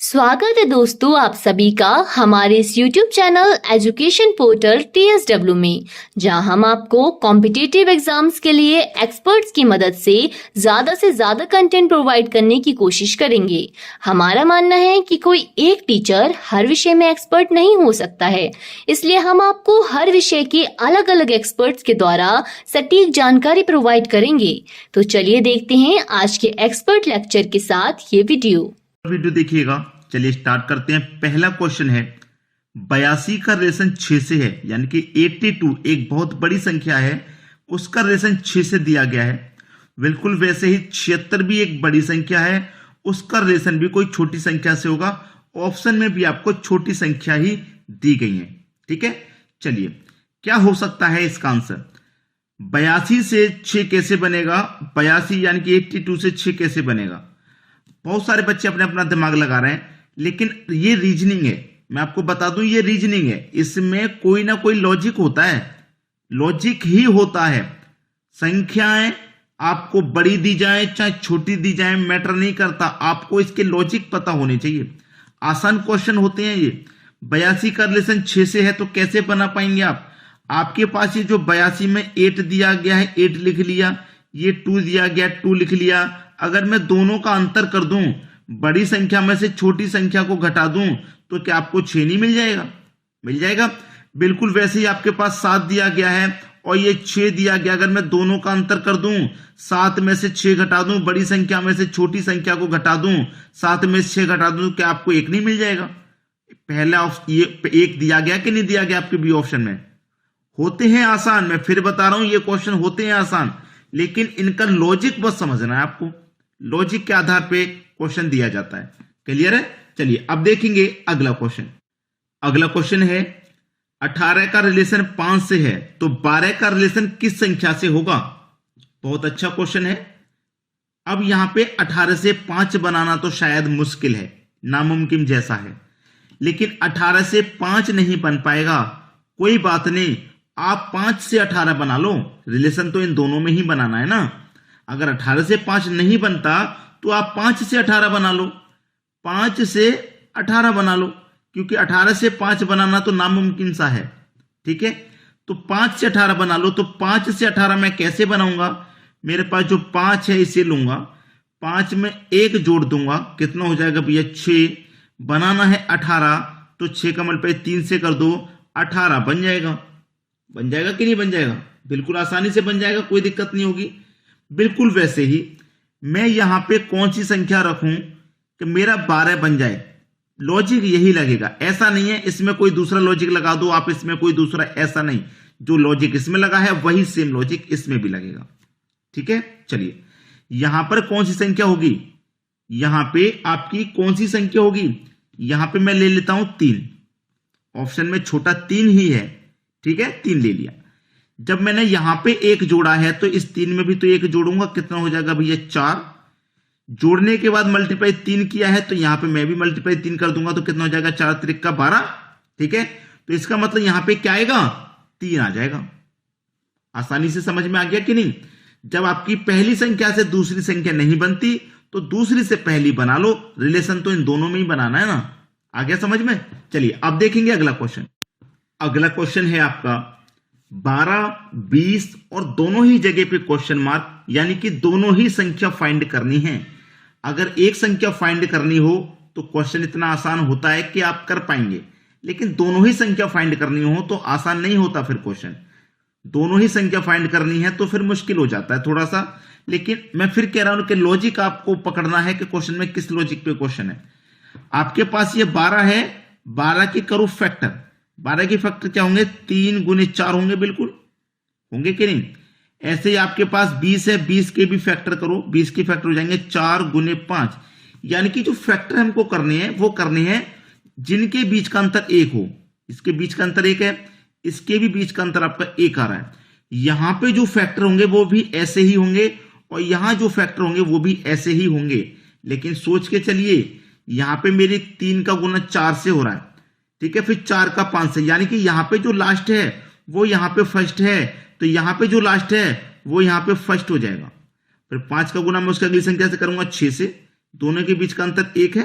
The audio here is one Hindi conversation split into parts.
स्वागत है दोस्तों आप सभी का हमारे इस YouTube channel education portal TSW में, जहां हम आपको कॉम्पिटिटिव एग्जाम्स के लिए एक्सपर्ट्स की मदद से ज्यादा कंटेंट प्रोवाइड करने की कोशिश करेंगे। हमारा मानना है कि कोई एक टीचर हर विषय में एक्सपर्ट नहीं हो सकता है, इसलिए हम आपको हर विषय के अलग अलग एक्सपर्ट्स के द्वारा सटीक जानकारी प्रोवाइड करेंगे। तो चलिए देखते हैं आज के एक्सपर्ट लेक्चर के साथ ये वीडियो देखिएगा। चलिए स्टार्ट करते हैं। पहला क्वेश्चन है 82 का रिलेशन 6 से है, यानी कि 82 एक बहुत बड़ी संख्या है, उसका रिलेशन 6 से दिया गया है। बिल्कुल वैसे ही 76 भी एक बड़ी संख्या है, उसका रिलेशन भी कोई छोटी संख्या से होगा। ऑप्शन में भी आपको छोटी संख्या ही दी गई है। ठीक है, चलिए क्या हो सकता है इसका आंसर। 82 से 6 कैसे बनेगा, 82 यानी कि 82 से 6 कैसे बनेगा। बहुत सारे बच्चे अपने अपना दिमाग लगा रहे हैं, लेकिन ये रीजनिंग है। मैं आपको बता दूं ये रीजनिंग है, इसमें कोई ना कोई लॉजिक होता है, लॉजिक ही होता है। संख्याएं आपको बड़ी दी जाए चाहे छोटी दी जाए मैटर नहीं करता, आपको इसके लॉजिक पता होने चाहिए। आसान क्वेश्चन होते हैं ये। 82 का रिलेशन 6 से है तो कैसे बना पाएंगे आप। आपके पास ये जो 82 में 8 दिया गया है 8 लिख लिया, ये 2 दिया गया 2 लिख लिया। अगर मैं दोनों का अंतर कर दूं, बड़ी संख्या में से छोटी संख्या को घटा दूं, तो क्या आपको 6 नहीं मिल जाएगा। मिल जाएगा। बिल्कुल वैसे ही आपके पास 7 दिया गया है और ये 6 दिया गया। अगर मैं दोनों का अंतर कर दूं, 7 में से 6 घटा दूं, बड़ी संख्या में से छोटी संख्या को घटा दूं, 7 में से 6 घटा दूं, क्या आपको 1 नहीं मिल जाएगा। पहला ये 1 दिया गया कि नहीं दिया गया आपके बी ऑप्शन में। होते हैं आसान, मैं फिर बता रहा हूं ये क्वेश्चन होते हैं आसान, लेकिन इनका लॉजिक बस समझना है आपको। लॉजिक के आधार पे क्वेश्चन दिया जाता है। क्लियर है। चलिए अब देखेंगे अगला क्वेश्चन। अगला क्वेश्चन है 18 का रिलेशन 5 से है तो 12 का रिलेशन किस संख्या से होगा। बहुत अच्छा क्वेश्चन है। अब यहां पे 18 से 5 बनाना तो शायद मुश्किल है, नामुमकिन जैसा है, लेकिन 18 से 5 नहीं बन पाएगा। कोई बात नहीं, आप 5 से 18 बना लो। रिलेशन तो इन दोनों में ही बनाना है ना। अगर 18 से 5 नहीं बनता तो आप 5 से 18 बना लो, 5 से 18 बना लो, क्योंकि 18 से 5 बनाना तो नामुमकिन सा है। ठीक है, तो 5 से 18 बना लो। तो 5 से 18 मैं कैसे बनाऊंगा। मेरे पास जो 5 है इसे लूंगा, 5 में 1 जोड़ दूंगा, कितना हो जाएगा भैया 6। बनाना है 18 तो 6 का मल्टीप्लाई 3 से कर दो, 18 बन जाएगा। बन जाएगा कि नहीं बन जाएगा। बिल्कुल आसानी से बन जाएगा, कोई दिक्कत नहीं होगी। बिल्कुल वैसे ही मैं यहां पे कौन सी संख्या रखूं कि मेरा 12 बन जाए। लॉजिक यही लगेगा, ऐसा नहीं है इसमें कोई दूसरा लॉजिक लगा दो आप, इसमें कोई दूसरा, ऐसा नहीं। जो लॉजिक इसमें लगा है वही सेम लॉजिक इसमें भी लगेगा। ठीक है, चलिए यहां पर कौन सी संख्या होगी, यहां पे आपकी कौन सी संख्या होगी। यहां पे मैं ले लेता हूं 3, ऑप्शन में छोटा 3 ही है। ठीक है, 3 ले लिया। जब मैंने यहां पे 1 जोड़ा है तो इस 3 में भी तो 1 जोड़ूंगा, कितना हो जाएगा भैया 4। जोड़ने के बाद मल्टीप्लाई 3 किया है तो यहां पे मैं भी मल्टीप्लाई 3 कर दूंगा, तो कितना हो जाएगा 4 त्रिक का 12। ठीक है, तो इसका मतलब यहां पे क्या आएगा 3 आ जाएगा। आसानी से समझ में आ गया कि नहीं। जब आपकी पहली संख्या से दूसरी संख्या नहीं बनती तो दूसरी से पहली बना लो। रिलेशन तो इन दोनों में ही बनाना है ना। आ गया समझ में। चलिए अब देखेंगे अगला क्वेश्चन। अगला क्वेश्चन है आपका 12, 20 और दोनों ही जगह पे क्वेश्चन मार्क, यानी कि दोनों ही संख्या फाइंड करनी है। अगर एक संख्या फाइंड करनी हो तो क्वेश्चन इतना आसान होता है कि आप कर पाएंगे, लेकिन दोनों ही संख्या फाइंड करनी हो तो आसान नहीं होता फिर क्वेश्चन। दोनों ही संख्या फाइंड करनी है तो फिर मुश्किल हो जाता है थोड़ा सा। लेकिन मैं फिर कह रहा हूं कि लॉजिक आपको पकड़ना है कि क्वेश्चन में किस लॉजिक पे क्वेश्चन है। आपके पास ये 12 है, 12 की करो फैक्टर। 12 के फैक्टर क्या होंगे 3 गुने 4 होंगे, बिल्कुल होंगे कि नहीं। ऐसे ही आपके पास 20 है, 20 के भी फैक्टर करो, 20 के फैक्टर हो जाएंगे 4 गुने 5। यानी कि जो फैक्टर हमको करने हैं वो करने हैं जिनके बीच का अंतर 1 हो। इसके बीच का अंतर 1 है, इसके भी बीच का अंतर आपका 1 आ रहा है। यहां पे जो फैक्टर होंगे वो भी ऐसे ही होंगे और यहां जो फैक्टर होंगे वो भी ऐसे ही होंगे। लेकिन सोच के चलिए, यहां पे मेरे 3 का गुना 4 से हो रहा है। ठीक है, फिर 4 का 5 से, यानी कि यहां पे जो लास्ट है वो यहां पे फर्स्ट है, तो यहां पे जो लास्ट है वो यहां पे फर्स्ट हो जाएगा। फिर 5 का गुना मैं उसकी अगली संख्या से करूंगा 6 से, दोनों के बीच का अंतर 1 है।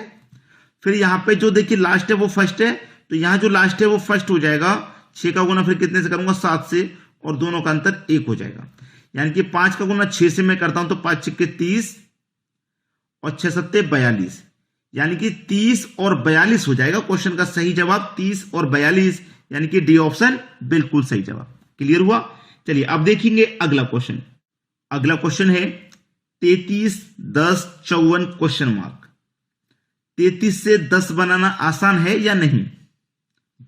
फिर यहाँ पे जो देखिए लास्ट है वो फर्स्ट है, तो यहाँ जो लास्ट है वो फर्स्ट हो जाएगा। 6 का गुना फिर कितने से करूंगा, 7 से, और दोनों का अंतर 1 हो जाएगा। यानी कि 5 का गुना 6 से मैं करता हूं तो 5 छिक्के 30 और 6 सत्ते 42, यानी कि 30 और 42 हो जाएगा। क्वेश्चन का सही जवाब 30 और 42, यानी कि डी ऑप्शन बिल्कुल सही जवाब। क्लियर हुआ? चलिए अब देखेंगे अगला क्वेश्चन। अगला क्वेश्चन है 33, 10, 54 क्वेश्चन मार्क। 33 से 10 बनाना आसान है या नहीं?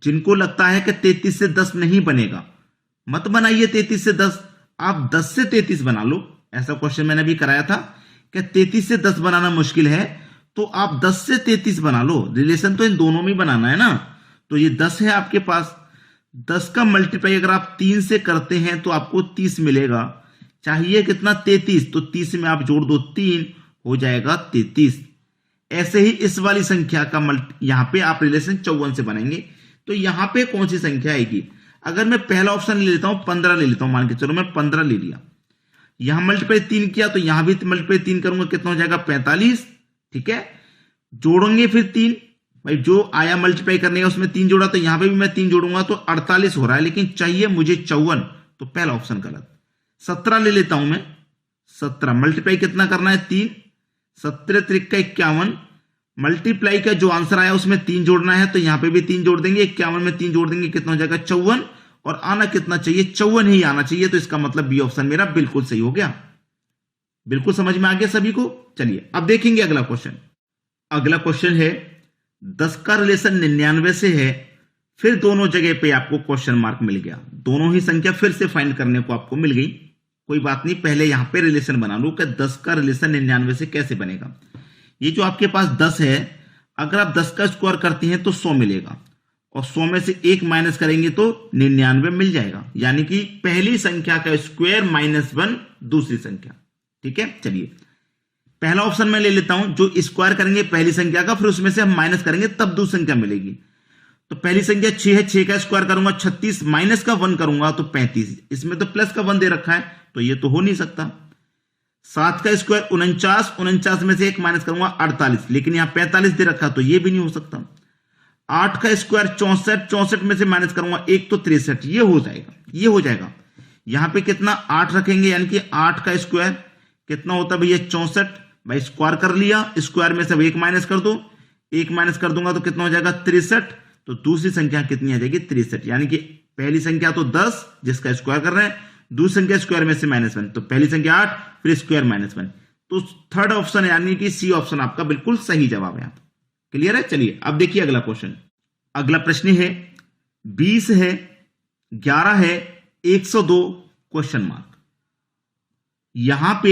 जिनको लगता है कि 33 से 10 नहीं बनेगा, मत बनाइए 33 से 10, आप 10 से 33 बना लो। ऐसा क्वेश्चन मैंने भी कराया था कि 33 से 10 बनाना मुश्किल है, तो आप 10 से 33 बना लो। रिलेशन तो इन दोनों में बनाना है ना। तो ये 10 है आपके पास, 10 का मल्टीप्लाई अगर आप 3 से करते हैं तो आपको 30 मिलेगा। चाहिए कितना, 33, तो 30 में आप जोड़ दो 3, हो जाएगा 33। ऐसे ही इस वाली संख्या का यहां पे आप रिलेशन 54 से बनाएंगे। तो यहां पे कौन सी संख्या आएगी? अगर मैं पहला ऑप्शन ले लेता हूं, 15 ले लेता हूं, मान के चलो मैं 15 ले लिया, यहां मल्टीप्लाई 3 किया तो यहां भी मल्टीप्लाई 3 करूंगा, कितना हो जाएगा 45। ठीक है, जोड़ेंगे फिर 3, भाई जो आया मल्टीप्लाई करने का उसमें 3 जोड़ा, तो यहां पे भी मैं 3 जोड़ूंगा तो 48 हो रहा है, लेकिन चाहिए मुझे 54, तो पहला ऑप्शन गलत। 17 ले लेता हूं मैं, 17 मल्टीप्लाई कितना करना है 3, 17 त्रिक का 51, मल्टीप्लाई का जो आंसर आया उसमें 3 जोड़ना है, तो यहां पे भी 3 जोड़ देंगे, 51 में 3 जोड़ देंगे, कितना हो जाएगा 54, और आना कितना चाहिए, 54 ही आना चाहिए। तो इसका मतलब बी ऑप्शन मेरा बिल्कुल सही हो गया। बिल्कुल समझ में आ गया सभी को? चलिए अब देखेंगे अगला क्वेश्चन। अगला क्वेश्चन है 10 का रिलेशन 99 से है, फिर दोनों जगह पे आपको क्वेश्चन मार्क मिल गया, दोनों ही संख्या फिर से फाइंड करने को आपको मिल गई। कोई बात नहीं, पहले यहां पे रिलेशन बना लो कि 10 का रिलेशन 99 से कैसे बनेगा। ये जो आपके पास 10 है, अगर आप 10 का स्क्वायर करते हैं तो 100 मिलेगा, और 100 में से 1 माइनस करेंगे तो 99 मिल जाएगा। यानी कि पहली संख्या का स्क्वायर -1 दूसरी संख्या। ठीक है, चलिए पहला ऑप्शन मैं ले लेता हूं, जो स्क्वायर करेंगे पहली संख्या का, फिर उसमें से हम माइनस करेंगे तब दूसरी संख्या मिलेगी। तो पहली संख्या 6 है, 6 का स्क्वायर करूंगा 36, माइनस का 1 करूंगा तो 35, इसमें तो प्लस का 1 दे रखा है, तो ये तो हो नहीं सकता। 7 का स्क्वायर 49, 49 में से 1 माइनस करूंगा 48, लेकिन यहां 45 दे रखा, तो ये भी नहीं हो सकता। 8 का स्क्वायर 64, 64 में से माइनस करूंगा 1 तो 63, ये हो जाएगा, ये हो जाएगा। यहां पे कितना 8 रखेंगे, यानी कि 8 का स्क्वायर कितना होता है भैया 64, भाई स्क्वायर कर लिया, स्क्वायर में से 1 माइनस कर दो, 1 माइनस कर दूंगा तो कितना हो जाएगा 63, तो दूसरी संख्या कितनी आ जाएगी 63। यानी कि पहली संख्या तो 10 जिसका स्क्वायर कर रहे हैं, दूसरी संख्या स्क्वायर में से -1, तो पहली संख्या 8 फिर स्क्वायर -1, तो थर्ड ऑप्शन यानी कि सी ऑप्शन आपका बिल्कुल सही जवाब है। क्लियर है? चलिए अब देखिए अगला क्वेश्चन। अगला प्रश्न है 20 है, 11 है, 102 क्वेश्चन मार्क। यहां पे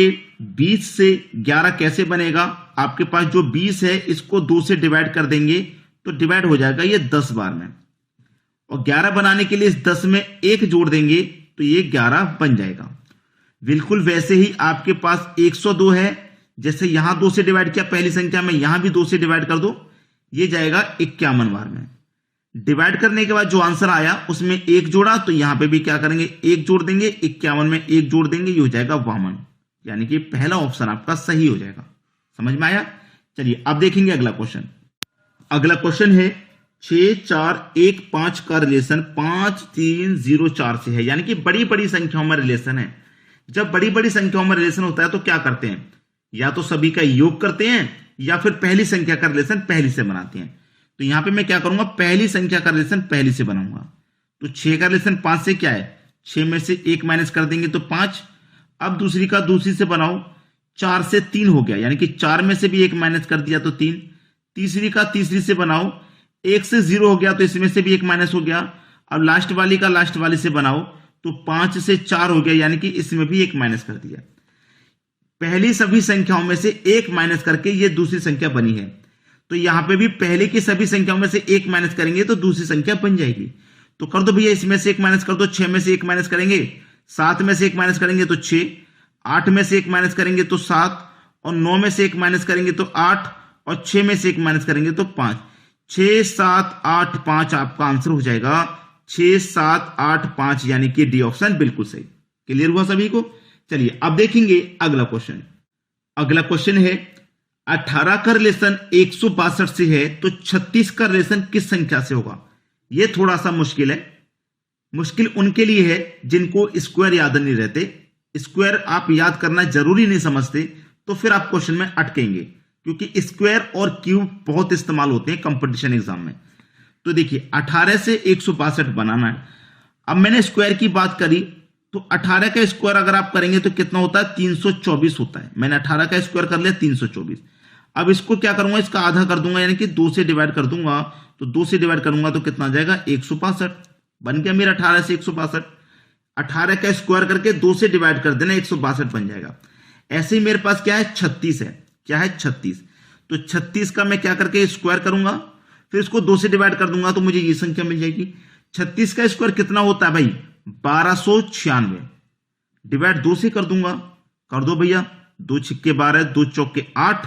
20 से 11 कैसे बनेगा? आपके पास जो 20 है इसको 2 से डिवाइड कर देंगे तो डिवाइड हो जाएगा ये 10 बार में, और 11 बनाने के लिए इस 10 में 1 जोड़ देंगे तो ये 11 बन जाएगा। बिल्कुल वैसे ही आपके पास 102 है, जैसे यहां 2 से डिवाइड किया पहली संख्या में, यहां भी 2 से डिवाइड कर दो, ये जाएगा 51 बार में। डिवाइड करने के बाद जो आंसर आया उसमें 1 जोड़ा, तो यहां पे भी क्या करेंगे 1 जोड़ देंगे, 51 में 1 जोड़ देंगे, ये हो जाएगा 52, यानी कि पहला ऑप्शन आपका सही हो जाएगा। समझ में आया? चलिए अब देखेंगे अगला क्वेश्चन। अगला क्वेश्चन है 6, 4, 1, 5 का रिलेशन 5, 3, 0, 4 से है, यानी कि बड़ी बड़ी संख्याओं में रिलेशन है। जब बड़ी बड़ी संख्याओं में रिलेशन होता है तो क्या करते हैं, या तो सभी का योग करते हैं या फिर पहली संख्या का रिलेशन पहली से बनाते हैं। तो यहां पे मैं क्या करूंगा, पहली संख्या का रिलेशन पहली से बनाऊंगा। तो 6 का रिलेशन 5 से क्या है, 6 में से 1 माइनस कर देंगे तो 5। अब दूसरी का दूसरी से बनाओ, 4 से 3 हो गया, यानी कि 4 में से भी 1 माइनस कर दिया तो 3। तीसरी का तीसरी से बनाओ, 1 से 0 हो गया तो इसमें से भी 1 माइनस हो गया। अब लास्ट वाली का लास्ट वाली से बनाओ तो 5 से 4 हो गया, यानी कि इसमें भी 1 माइनस कर दिया। पहली सभी संख्याओं में से 1 माइनस करके ये दूसरी संख्या बनी है, तो यहां पे भी पहले की सभी संख्याओं में से 1 माइनस करेंगे तो दूसरी संख्या बन जाएगी। तो कर दो भैया, इसमें से 1 माइनस कर दो, 6 में से 1 माइनस करेंगे, 7 में से 1 माइनस करेंगे तो 6, 8 में से 1 माइनस करेंगे तो 7, और 9 में से 1 माइनस करेंगे तो 8, और 6 में से 1 माइनस करेंगे तो 5। 6, 7, 8, 5 आपका आंसर हो जाएगा 6, 7, 8, 5, यानी कि डी ऑप्शन बिल्कुल सही। क्लियर हुआ सभी को? चलिए अब देखेंगे अगला क्वेश्चन। अगला क्वेश्चन है 18 का रिलेशन 162 से है तो 36 का रिलेशन किस संख्या से होगा? यह थोड़ा सा मुश्किल है। मुश्किल उनके लिए है जिनको स्क्वायर याद नहीं रहते। स्क्वायर आप याद करना जरूरी नहीं समझते तो फिर आप क्वेश्चन में अटकेंगे, क्योंकि स्क्वायर और क्यूब बहुत इस्तेमाल होते हैं कंपटीशन एग्जाम में। तो देखिए 18 से 162 बनाना है। अब मैंने स्क्वायर की बात करी तो 18 का स्क्वायर अगर आप करेंगे तो कितना होता है? 324 होता है। मैंने 18 का स्क्वायर कर लिया 324। अब इसको क्या करूंगा? इसका आधा कर दूंगा, यानी कि 2 से डिवाइड कर दूंगा। तो 2 से डिवाइड करूंगा तो कितना आ जाएगा? 162। बन गया मेरा 18 से 162। 18 का स्क्वायर करके 2 से डिवाइड कर देना, 162 बन जाएगा। ऐसे ही मेरे पास क्या है? 36 है। क्या है? 36। तो 36 का मैं क्या करके स्क्वायर करूंगा, फिर इसको 2 से डिवाइड कर दूंगा तो मुझे ये संख्या मिल जाएगी। 36 का स्क्वायर कितना होता है भाई? 1296। डिवाइड 2 से कर दूंगा, कर दो भैया। 2 छिक्के 12, 2 चौके 8,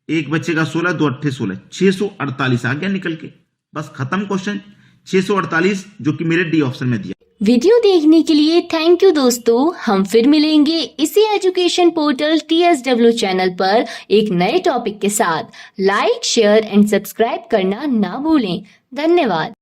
1 बचेगा 16, 2 अट्ठे 16, 648 आ गया निकल के। बस खत्म क्वेश्चन। 648 जो कि मेरे डी ऑप्शन में दिया। वीडियो देखने के लिए थैंक यू दोस्तों। हम फिर मिलेंगे इसी एजुकेशन पोर्टल TSW चैनल पर एक नए टॉपिक के साथ। लाइक, शेयर एंड सब्सक्राइब करना ना भूलें। धन्यवाद।